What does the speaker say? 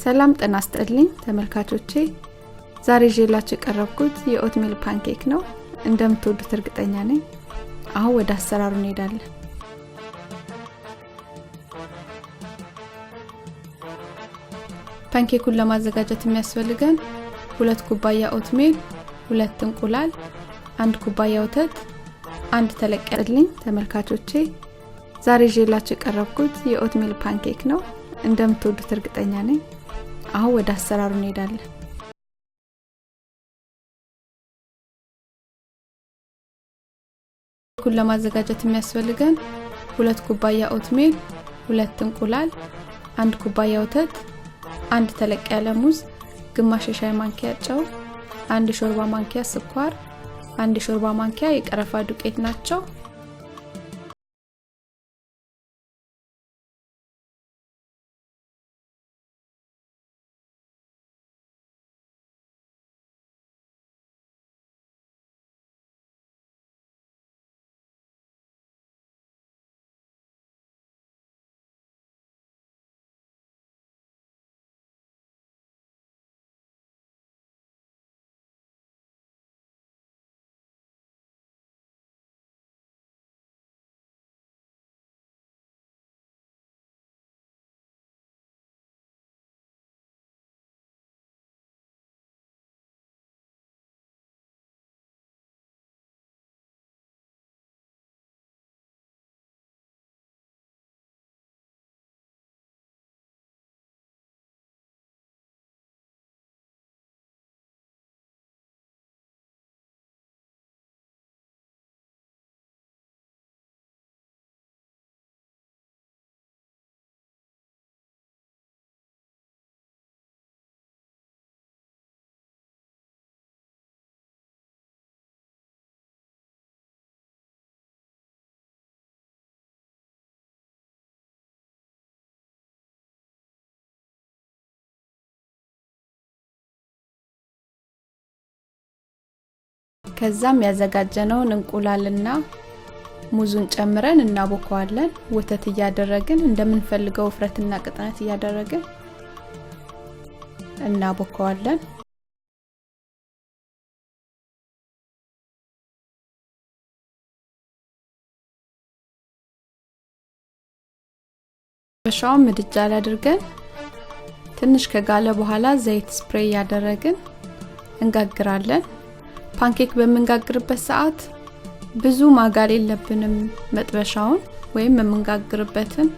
ሰላም ጤና ይስጥልኝ ተመልካቾቼ ዛሬ ይዤላችሁ የቀረብኩት የኦትሚል ፓንኬክ ነው እንደምትወዱት እርግጠኛ ነኝ አሁን ወደ አሰራሩ እንሄዳለን ፓንኬኩን ለማዘጋጀት የሚያስፈልገን 2 ኩባያ ኦትሚል 2 እንቁላል 1 ኩባያ ወተት 1 ተለቅ ያለልኝ ተመልካቾቼ ዛሬ ይዤላችሁ የቀረብኩት የኦትሚል ፓንኬክ ነው እንደምትወዱት እርግጠኛ ነኝ አሁን ወደ አሰራሩ እንሄዳለን ኩል ለማዘጋጀት የሚያስፈልገን 2 ኩባያ ኦትሚል 2 እንቁላል 1 ኩባያ ወተት 1 ተለቅ ያለ ሙዝ ግማሽ ሻይ ማንኪያ ጨው 1 ሾርባ ማንኪያ ስኳር 1 ሾርባ ማንኪያ የቀረፋ ዱቄት ናቸው ከዛም ያዘጋጀነውን እንቁላልና ሙዙን ጨምረን እናቦካዋለን ወተት ያደረግን እንደምንፈልገው ፍረትና ቅጥነት ያደረግን እናቦካዋለን በሻው ምድጃ ላይ አድርገን ትንሽ ከጋለ በኋላ ዘይት ስፕሬይ ያደረግን እንጋግራለን ፓንኬክ በመንጋግርበት ሰዓት ብዙ ማጋል የለብንም መጥበሻውን ወይም የምንጋግርበትን